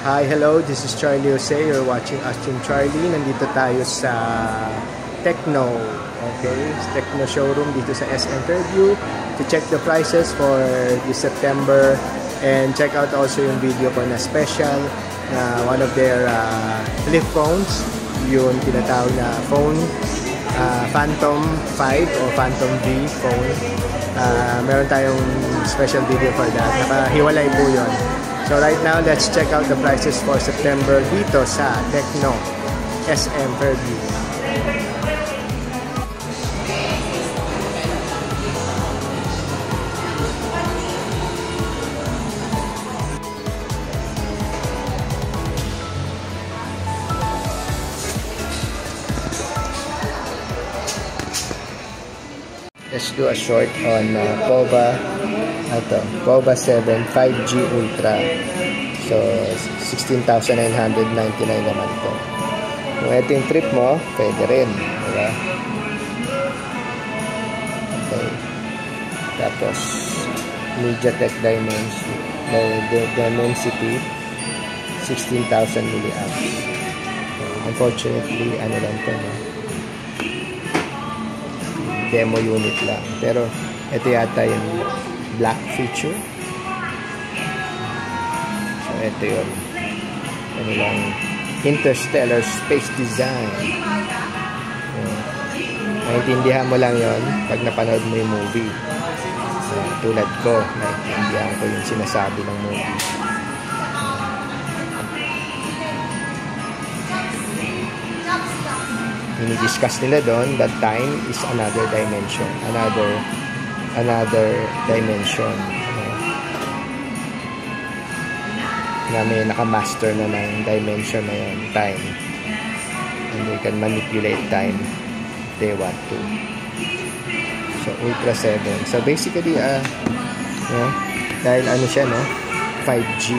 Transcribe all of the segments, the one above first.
Hi, hello, this is Charlie Jose. You're watching Austin Charlie. Nandito tayo sa Tecno. Okay, Tecno showroom dito sa SM Fairview to check the prices for this September and check out also yung video ko na special na one of their flip phones, yung tinatawag na phone Phantom 5 o Phantom V phone. Meron tayong special video for that. Nakahiwalay po yun. So right now, let's check out the prices for September dito sa Tecno SM Fairview. Let's do a short on POVA 7 5G Ultra. So 16,999 naman to. Kung ito yung trip mo, pwede rin, diba? Okay. Tapos MediaTek Dimensity 16,000 milliamps. Unfortunately, ano lang to, no? Demo unit lang. Pero ito yata yung black feature. So ito yun. Ano lang, Interstellar Space Design. Naintindihan mo lang yon pag napanood mo yung movie. Tulad ko, naintindihan ko yung sinasabi ng movie. Ini-discuss nila doon that time is another dimension, another dimension, na may nakamaster na ng dimension na yun, time, and they can manipulate time if they want to. So Ultra 7, so basically dahil ano siya, no, 5G.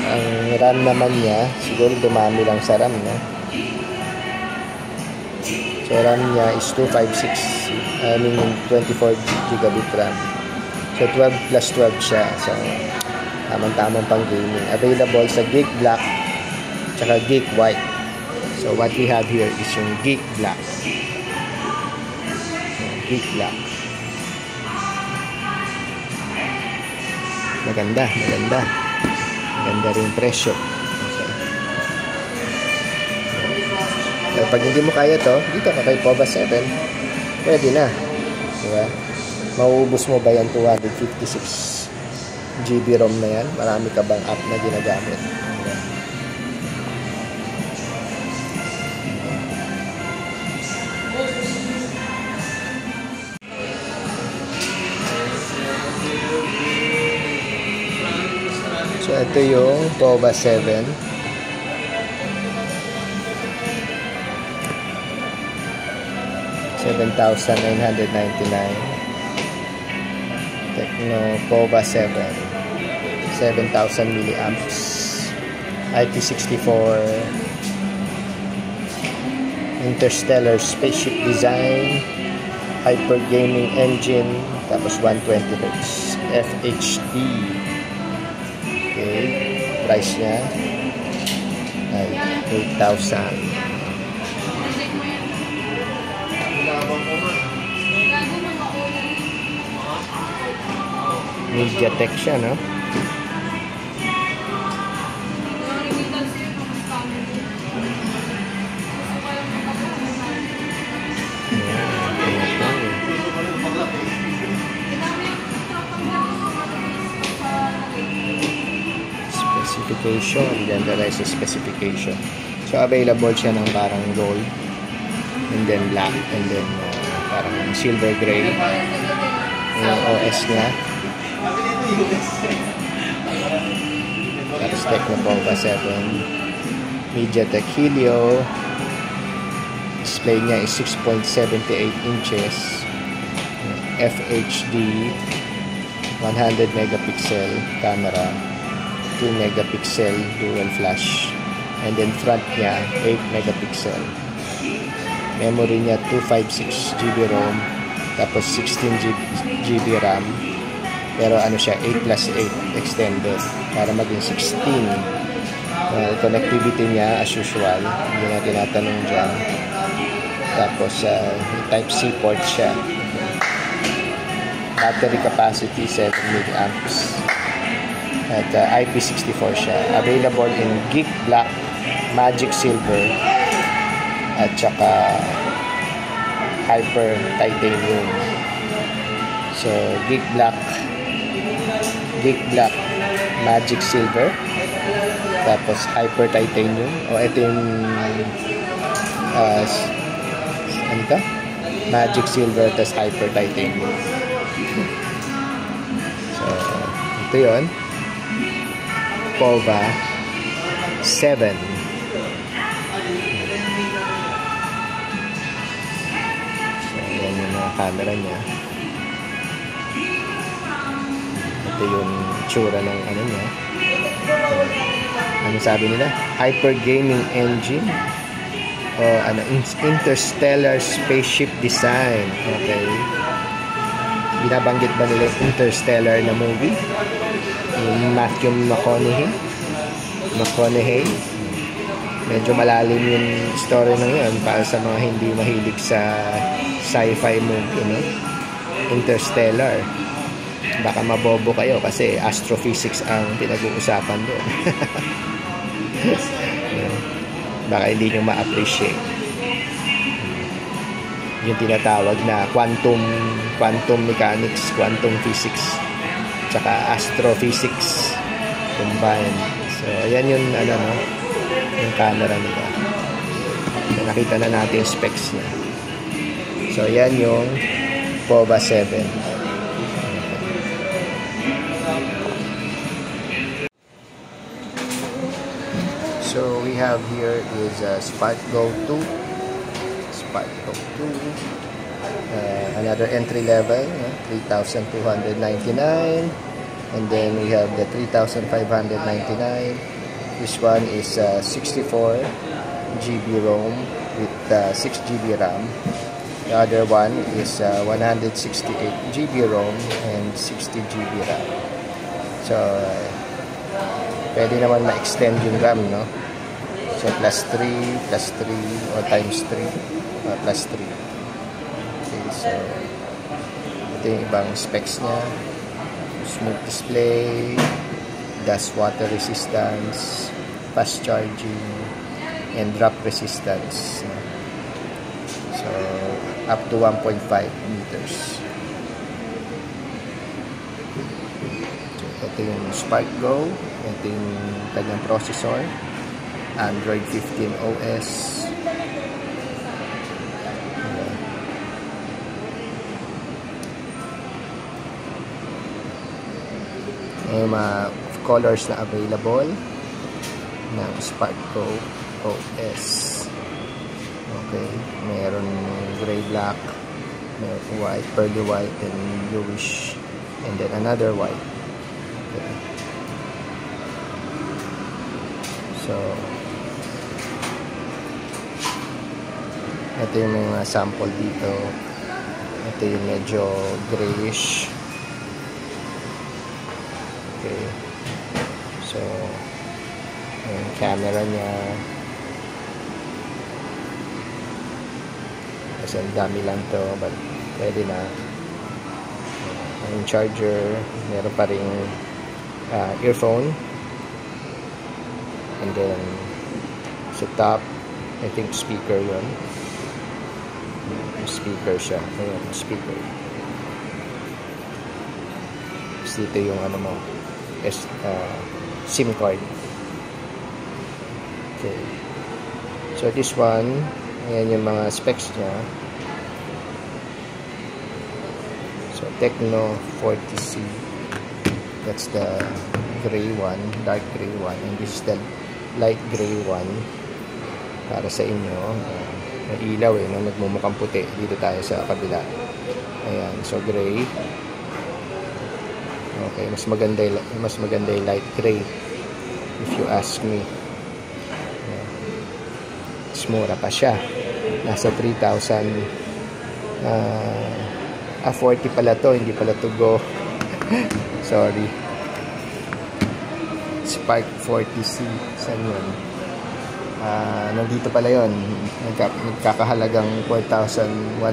Ang RAM naman niya, siguro dumami lang sa RAM, no? So RAM niya is 24 gigabit RAM. So 12 plus 12 siya. So tamang-tamang pang gaming. Available sa Geek Black tsaka Geek White. So what we have here is yung Geek Black. So, Geek Black. Maganda. Ganda rin presyo. Okay. So, pag hindi mo kaya to, dito ka kay POVA 7, pwede na. Diba? Mauubos mo ba yan 256 GB ROM na yan? Marami ka bang app na ginagamit? Diba? So, ito yung POVA 7. 7,999. Tecno POVA 7. 7,000 milliamps. IP64. Interstellar Spaceship Design. Hyper Gaming Engine. Tapos 120 Hz. FHD. Okay, price niya ay 8,000. MediaTek siya, no? Specification, ganda rin sa specification. So available siya ng parang gold and then black and then parang silver gray yung OS niya. Tapos Tecno POVA 7, MediaTek Helio. Display niya is 6.78 inches, FHD, 100 megapixel camera, 2 megapixel dual flash, and then front niya 8 megapixel. Memory niya 256 GB ROM, tapos 16 GB RAM, Pero ano siya, 8+8 extended para maging 16. Connectivity niya as usual, hindi na tinatanong dyan. Tapos Type-C port siya. Battery capacity 7 mAh. At IP64 siya. Available in Geek Black, Magic Silver, at saka Hyper Titanium. So Geek Black, Magic Silver, tapos Hyper Titanium. O ito yung ano to? Magic Silver, tapos Hyper Titanium. So ito yun, POVA 7. So yan yung mga camera niya. Ito yung tsura ng ano niya. Ano sabi nila? Hyper Gaming Engine o ano, Interstellar Spaceship Design. Okay. Binabanggit ba nila yung Interstellar na movie? Yung Matthew McConaughey. Medyo malalim yung story ng yun para sa mga hindi mahilig sa sci-fi movie, no? Interstellar. Baka mabobo kayo kasi astrophysics ang pinag-uusapan doon. Baka hindi nyo ma-appreciate yung tinatawag na quantum mechanics, quantum physics, tsaka astrophysics combined. So ayan yung ano, no, yung camera nila. So, nakita na natin yung specs niya. So ayan yung POVA 7. So we have here is SparkGo 2. Another entry level, 3,299, and then we have the 3,599. This one is 64 GB ROM with 6 GB RAM. The other one is 168 GB ROM and 60 GB RAM. So pwede naman ma-extend yung RAM, no? So plus 3 or times 3 plus 3. Okay, so ito yung ibang specs niya. Smooth display, dust water resistance, fast charging, and drop resistance. So up to 1.5 meters. So ito yung SparkGo. Ito yung kanyang processor, Android 15 OS. May mga colors na available ng SparkGo OS. Okay, meron gray black, may white, pearly white, and bluish, and then another white. Okay. So ito yung mga sample dito. Ito yung medyo grayish. Okay. So yung camera niya, kasi ang dami lang to, but pwede na. Yung charger, meron pa rin earphone, and then sa top, I think speaker yun. Speaker siya. Ayan, speaker. Tapos dito yung ano mo, SIM card. Okay. So this one, ayan yung mga specs niya. So Tecno 40C. That's the gray one, dark gray one. And this is the light gray one. Para sa inyo. May ilaw no? Nagmumukhang puti. Dito tayo sa kabila. Ayan, so gray. Okay, mas maganda yung light gray if you ask me. Ayan. Mas mura pa siya. Nasa 3,000. 40 pala to, hindi pala to Go. Sorry. Spark 40C. Saan yun? Nandito pala yun. Nagkakahalagang 4,199.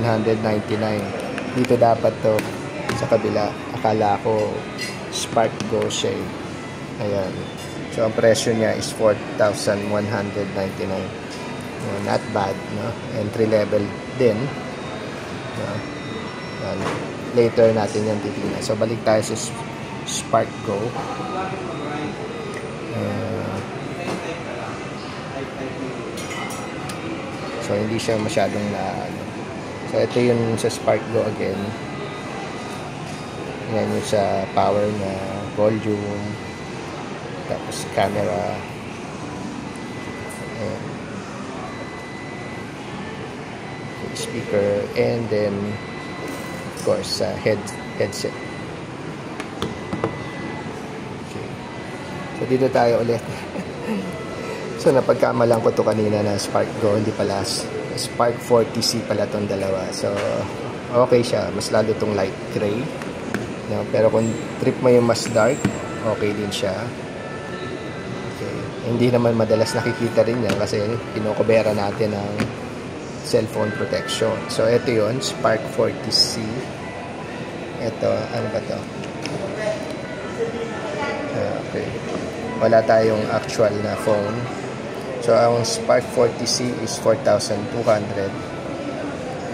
Dito dapat to sa kabila. Akala ko Spark Go siya. Ayan. So, ang presyo niya is 4,199. Not bad, no? Entry level din, no? Later natin yan titignan. So balik tayo sa Spark Go. So hindi siya masyadong so ito yung sa Spark Go again. Yan yung sa power na volume, tapos camera. Speaker, and then of course headset. Okay. So dito tayo ulit. So napagkamalan ko to kanina na Spark Go, hindi pala Spark 40C pala tong dalawa. So okay siya, mas lalo tong light gray, no? Pero kung trip mo yung mas dark, okay din siya. Okay. Hindi naman madalas nakikita rin yan kasi pinokobera natin ng cellphone protection. So ito yon, Spark 40C. Ito, ano ba to? Okay. Wala tayong actual na phone. So ang Spark 40C is 4,200.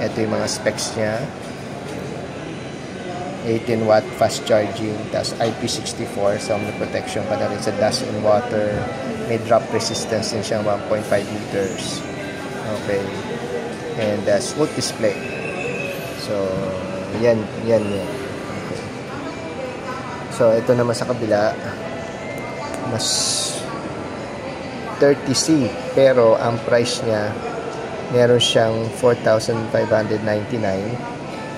Ito yung mga specs niya. 18 watt fast charging, tas IP64, so may protection pa na rin sa dust and water. May drop resistance din siya, 1.5 meters. Okay. And smooth display. So yan. Okay. So ito naman sa kabila, mas 30C, pero ang price niya meron siyang 4,599,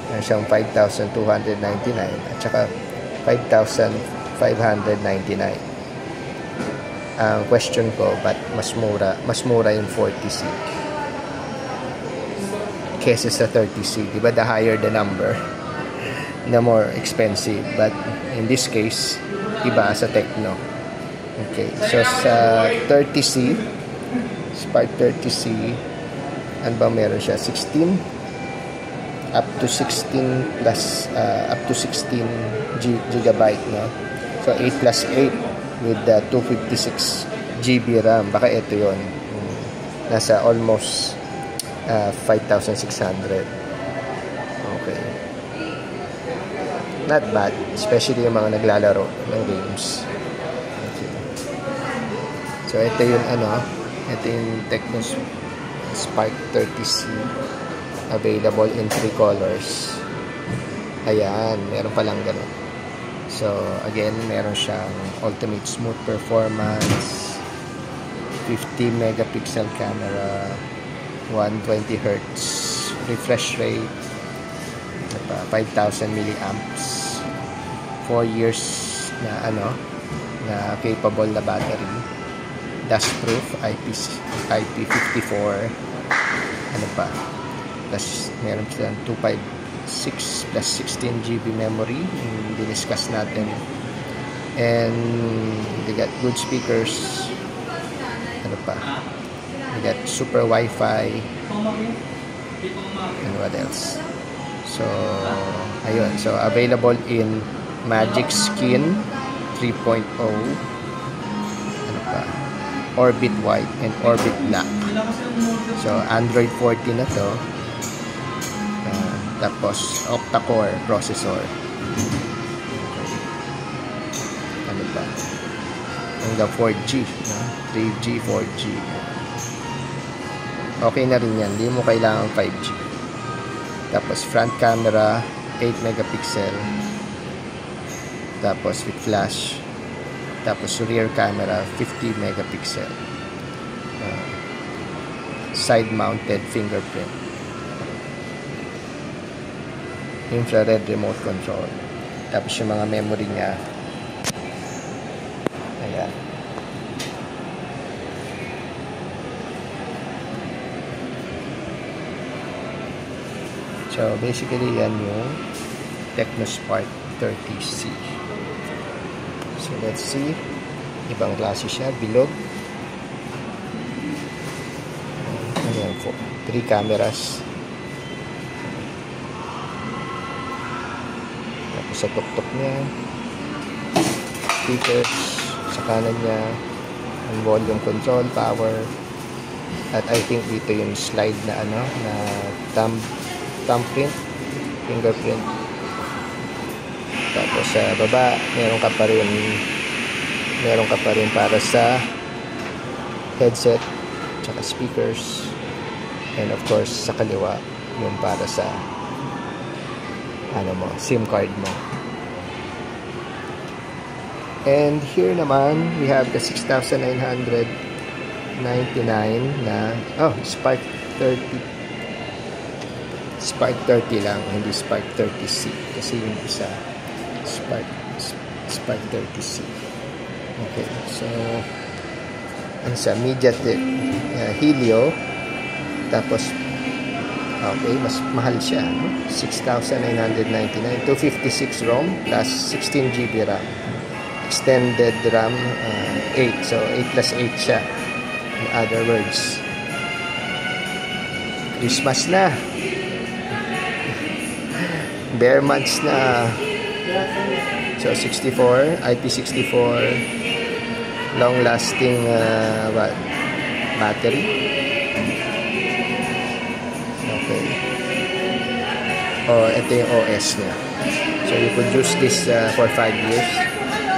meron siyang 5,299, at saka 5,599. Ang question ko, but mas mura yung 40C kesa sa 30C, diba? The higher the number, the more expensive. But in this case, iba sa Tecno. Okay, so sa 30C, Spark 30C, ano ba meron siya? 16 up to 16 plus up to 16 gigabyte, no? So 8 plus 8 with 256 GB RAM. Baka ito yon, nasa almost 5,600. Okay. Not bad, especially yung mga naglalaro ng games. Okay. So ito yung ito yung Tecno Spark 30C, available in 3 colors. Ayan, meron palang ganun. So again, meron siyang ultimate smooth performance, 50 megapixel camera, 120 Hz refresh rate, 5,000 milliamps, 4 years na na capable na battery, dustproof, IP54, plus meron silang 256 plus 16 GB memory, yung diniscuss natin, and they got good speakers, we got super Wi-Fi, and what else? So ayun, so available in Magic Skin 3.0, Orbit White and Orbit Black. So Android 14 na to, tapos octa-core processor. Hanggang 4G, 3G, 4G. Okay na rin yan, hindi mo kailangan 5G. Tapos front camera 8 megapixel, tapos with flash, tapos rear camera 50 megapixel, side mounted fingerprint, infrared remote control, tapos yung mga memory niya, ayan. So basically yan yung Tecno Spark 30C. So let's see. Ibang klase siya, bilog. Ayan po, 3 cameras. Tapos sa tuktok niya, speakers, sa kanan niya, ang volume control, power, at I think dito yung slide na na thumbprint, fingerprint. Tapos sa baba, meron ka pa rin para sa headset, tsaka speakers, and of course sa kaliwa yung para sa SIM card mo. And here naman we have the 6,999 na Spark 30 lang, hindi Spark 30C kasi yung isa Spark 30C. Okay, so ang sa MediaTek Helio, tapos okay, mas mahal siya, 6,999, 256 ROM plus 16GB RAM, extended RAM 8, so 8 plus 8 siya, in other words. Christmas na, bare months na. So 64, IP64, long lasting battery. Okay. Ito yung OS niya. So you could use this for 5 years.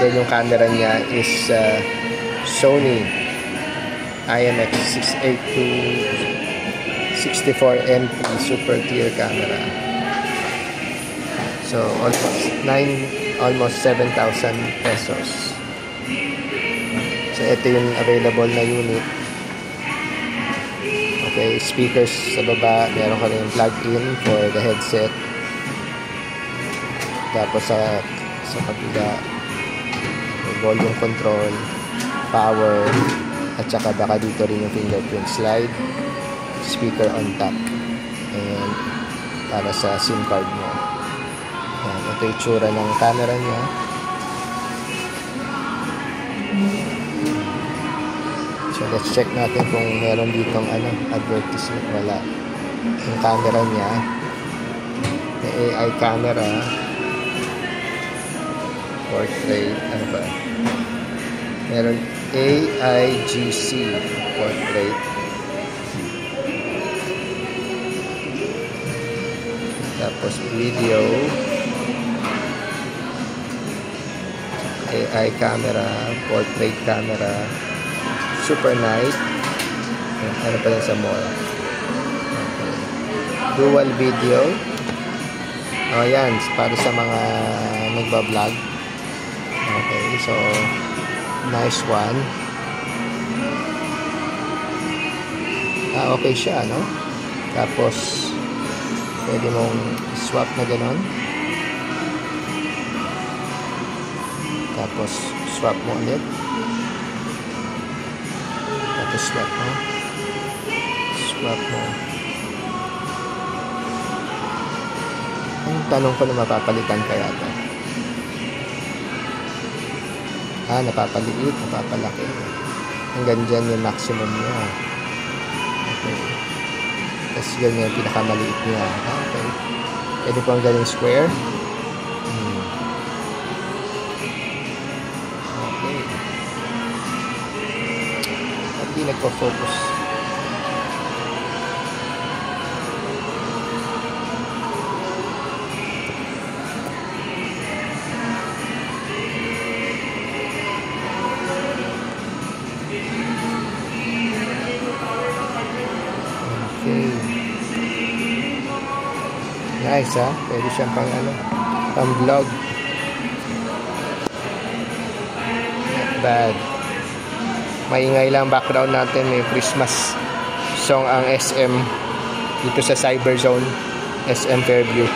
Then yung camera niya is Sony IMX682 64MP super clear camera. So almost 7,000 pesos. So ito yung available na unit. Okay, speakers sa baba, meron ka rin plug-in for the headset. Tapos sa kabila, volume control, power, at saka baka dito rin yung fingerprint slide, speaker on top, and para sa SIM card mo. Ito yung tsura ng camera niya. So let's check natin kung meron ditong advertisement. Wala. Yung camera niya, may AI camera, portrait, meron AIGC portrait, tapos video, AI camera, portrait camera, super night, ano pa lang sa more. Okay. Dual video. Yan, para sa mga nagbablog. Okay, so nice one. Okay siya, no? Tapos pwede mong swap na ganon. Tapos swap mo ulit. Tapos swap mo. Ang tanong ko na mapapalitan kaya ito. Napapaliit, napapalaki. Hanggang dyan yung maximum niya. Okay. Tapos ganyan yung pinakamaliit niya. Okay. Pwede po ang galing square. Okay. At di nagpo-focus. Nice, ha? Pwede siyang pang vlog. Not bad. Maingay lang background natin. May Christmas song ang SM dito sa Cyberzone, SM Fairview.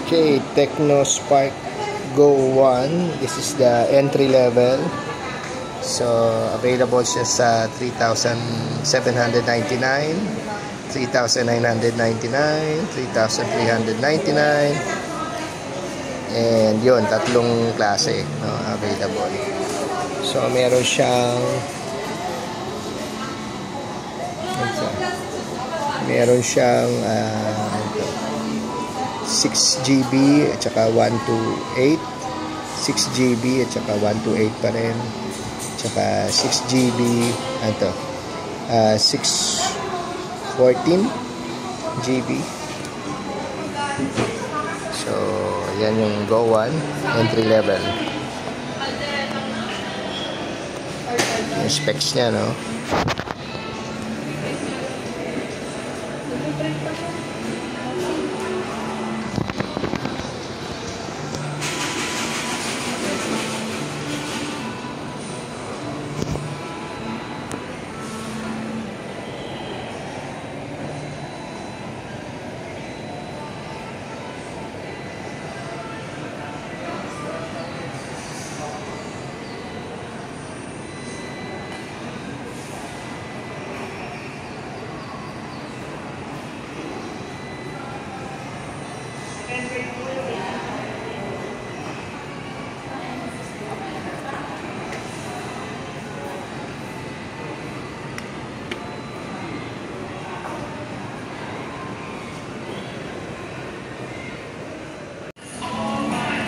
Okay, Tecno Spark Go 1. This is the entry level. So, available siya sa 3,799, 3,999, 3,399. And yun, tatlong klase, no, available. So, meron siyang 6GB at saka 128, 6GB at saka 128 pa rin, at saka 6GB, 614GB. So, yan yung Go 1 entry level. Yung specs niya, no?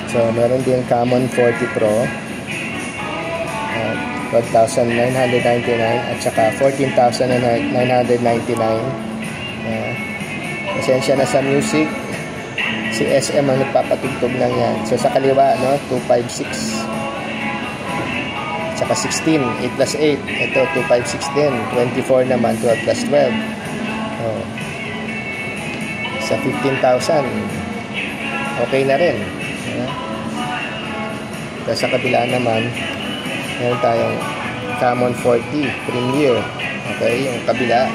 So, meron din Common 40 Pro, 12,999 at saka 14,999. Pasensya na sa music, si SM ang nagpapatugtog lang yan. So, sa kaliwa, no, 256 at saka 16, 8 plus 8. Ito, 256 din. 24 naman, 12 plus 12. Sa 15,000, okay na rin. Tapos sa kabila naman, meron tayong Common 40 Premier. Okay, yung kabila,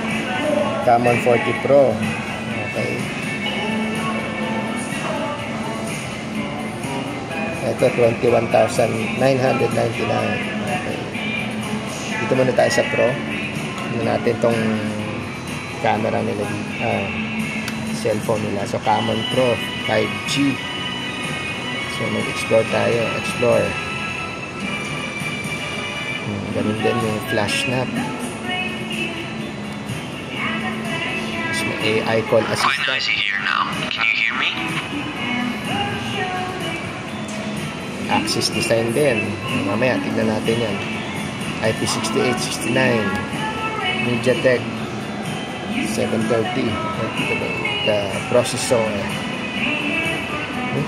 Common 40 Pro. Okay. Ito, 21,999. Okay. Dito muna tayo sa Pro. Ano natin tong camera nila dito. Cellphone nila. So, Common Pro 5G. So, mag-explore tayo. Explore. Ganun din yung flash snap. Mas may AI call assistant. Quite noisy here now. Can you hear me? Axis design din. Mamaya, tignan natin yan. IP68, 69. MediaTek 730. The processor.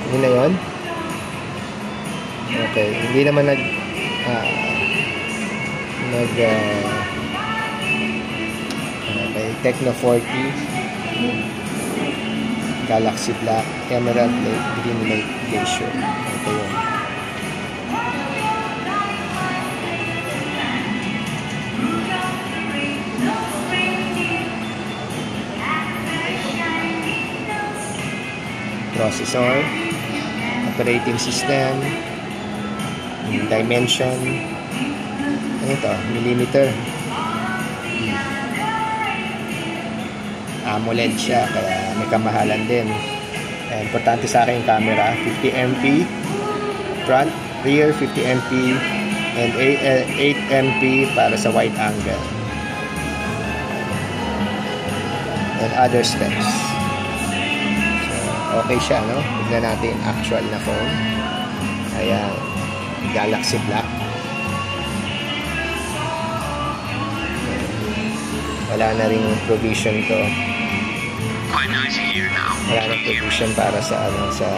Yun na yun. Okay, hindi naman okay, Tecno 40, Galaxy Black, Emerald Lake, Green Lake Glacier. Ito yun. Processor, operating system, dimension, ano ito, millimeter. AMOLED siya, kaya may kamahalan din. Importante sa akin yung camera, 50MP front, rear 50MP and 8MP para sa wide angle and other specs. So, okay siya, no? Tignan natin actual na phone. Ayan, Galaxy Black. Wala na ring provision to. Wala na provision para sa sa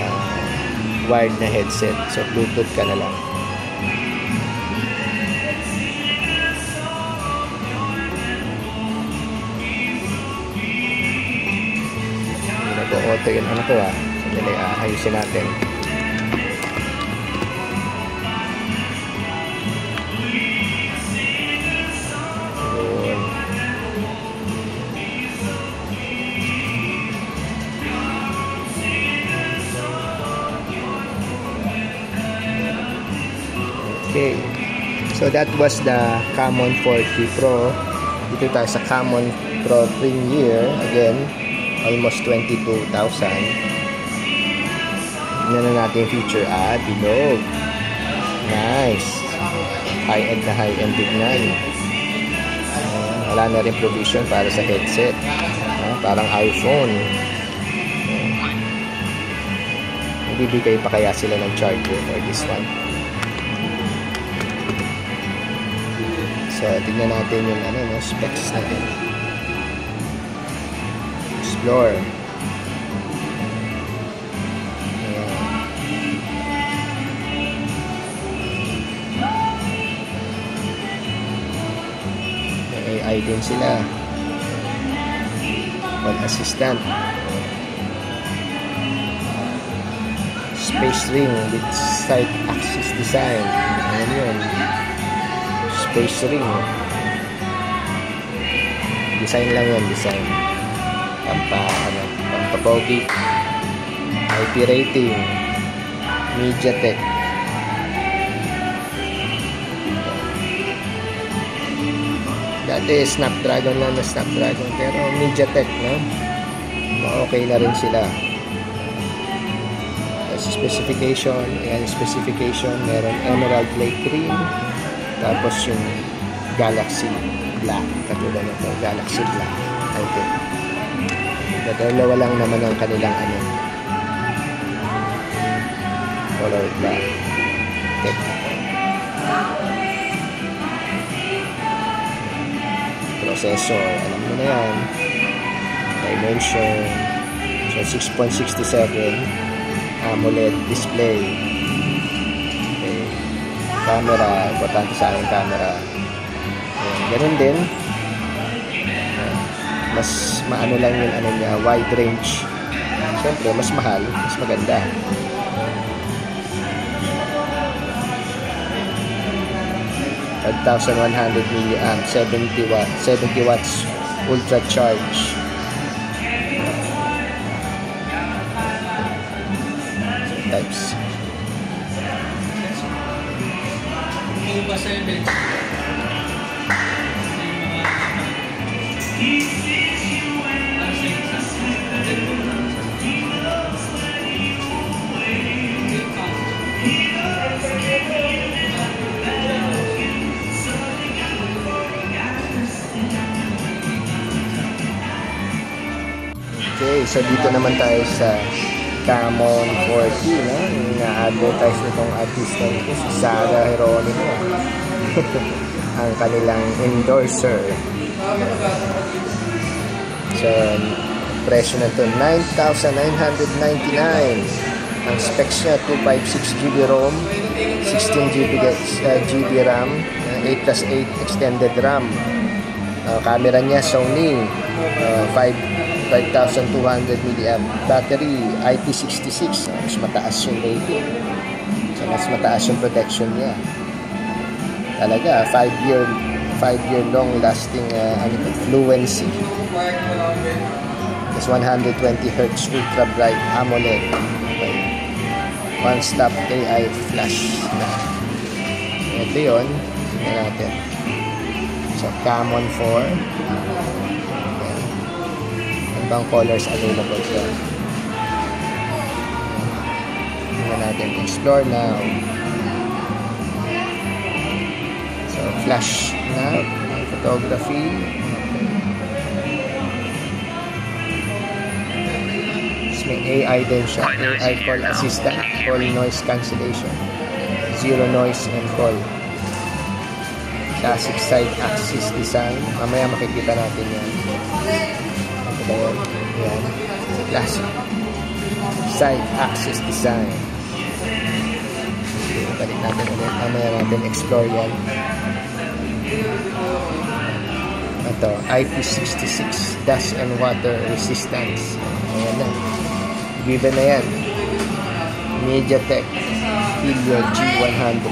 wired na headset. So Bluetooth ka na lang. Nag-auto yun. Ano to Sandali, ayusin natin. So that was the Camon 40 Pro. Dito tayo sa Camon Pro Premier. Again, almost 22,000. Tignan na natin yung feature. Bilog. Nice. High-end na high-end tignan. Wala na rin provision para sa headset. Parang iPhone. Bibigay pa kaya sila ng charger for this one. So, tignan natin yung specs natin. Explore. May AI din sila. Call assistant. Space ring with side axis design. Ayan yun. Space ring. Design lang yun, design. Pampapogi. IP rating. MediaTek. Dati Snapdragon lang na Snapdragon. Pero MediaTek, no? Okay na rin sila. Specification, ayan specification, meron Emerald Lake Green, tapos yung Galaxy Black, katulad nito, Galaxy Black, I think. Dalawa lang naman ang kanilang color black. Processor, alam mo na yan, dimension, so 6.67 AMOLED display. Okay. Camera, importante sa akin camera. Ayan. Ganun din. Mas maano lang yung niya, wide range. Siyempre, mas mahal, mas maganda. $5,100 mAh, 70 watts ultra charge. Types. Okay, so dito naman tayo sa Camon 40, no? Na-advertise nitong artista nito, si Sarah Geronimo. Ang kanilang endorser. So, presyo na ito, 9,999. Ang specs niya, 256GB ROM, 16GB RAM, 8+8 extended RAM. Camera niya, Sony, 5,200 mAh battery, IP66, mas mataas yung rating, so mas mataas yung protection niya talaga. 5 year long lasting fluency. It's 120Hz ultra bright AMOLED. Okay. One stop AI flash. Ito yun, tingnan natin. So Camon 4. Ibang colors available dyan. Tingnan natin, explore now. So flash na, photography. May AI din siya, AI call assistant, call noise cancellation, zero noise and call. Classic side axis design, mamaya makikita natin yan. Yan. Classic side axis design. Balik natin ulit. Mamaya natin explore yan. Ito, IP66 dust and water resistance. Ayan na. Given na yan. MediaTek Helio G100.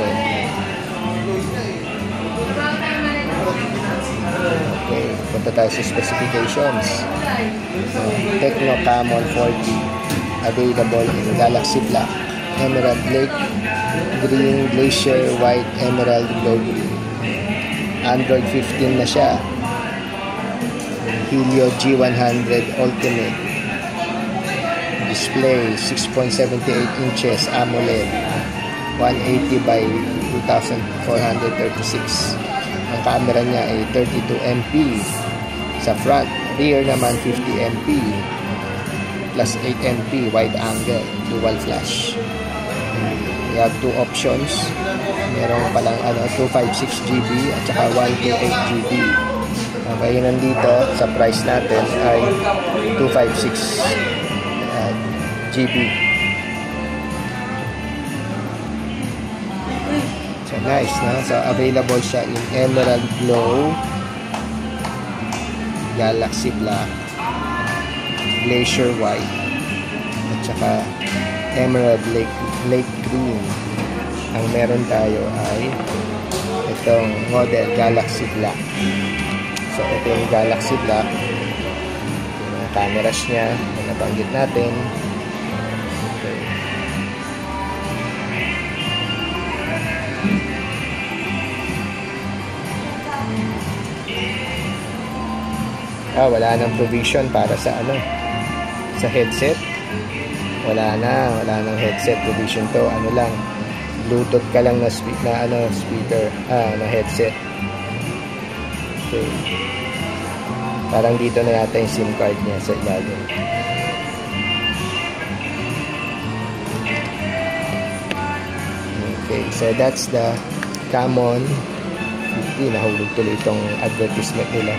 Okay, punta tayo sa specifications. Tecno Camon 40 available in Galaxy Black, Emerald Lake Green, Glacier White, Emerald Glow Green. Android 15 na siya. Helio G100 Ultimate. Display 6.78 inches AMOLED. 180 by 2436. Ang camera niya ay 32 MP sa front. Rear naman 50 MP plus 8 MP wide angle, dual flash. You have two options. Meron palang 256 GB at saka 128 GB. Okay, nandito sa price natin ay 256 GB. So nice, no? So available siya in Emerald Glow, Galaxy Black, Glacier White, at saka Emerald Lake Green. Ang meron tayo ay itong model Galaxy Black. So ito yung Galaxy Black. Yung cameras niya na nabanggit natin. Okay. Wala nang provision para sa sa headset. Wala nang headset provision to. Lang, Bluetooth ka lang na speaker, na headset. Okay. Parang dito na yata yung SIM card niya sa ilalim. Okay, so that's the Camon 50. Nahulog tuloy itong advertisement nila.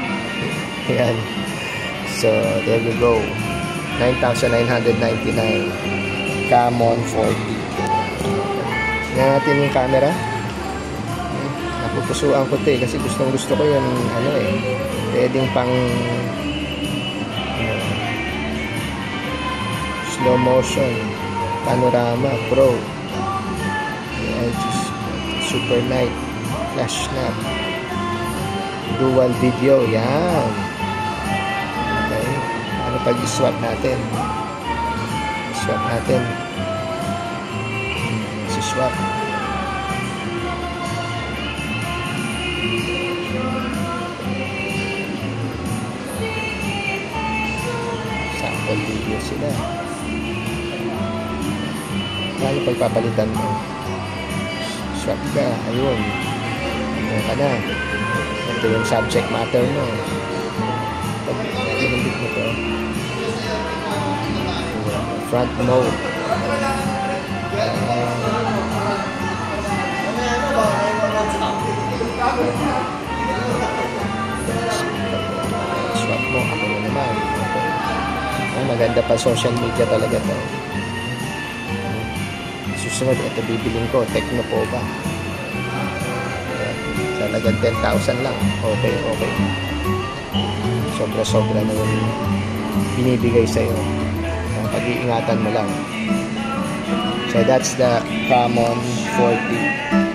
Ayan. So, there you go. 9,999. Camon 40. Tingnan natin yung camera. Napupusuan ko ito kasi gusto ko yung pwedeng pang slow motion, panorama, pro. Super night, flash snap, dual video. Yan. Okay. Ano pag i-swap natin? Swap natin. Swap. Sample video sila. Paano pagpapalitan mo? Swap ka. Ayun. Ano ka na? Ito yung subject matter mo. Pag pinindot mo to, front mode. Swap mo. Ako na naman. Maganda pa social media talaga to. Susunod, ito bibiling ko. Tecno po ba? Talagang 10,000 lang. Okay. Sobra-sobra na yung binibigay sa'yo. Pag-iingatan mo lang. So that's the Camon 40.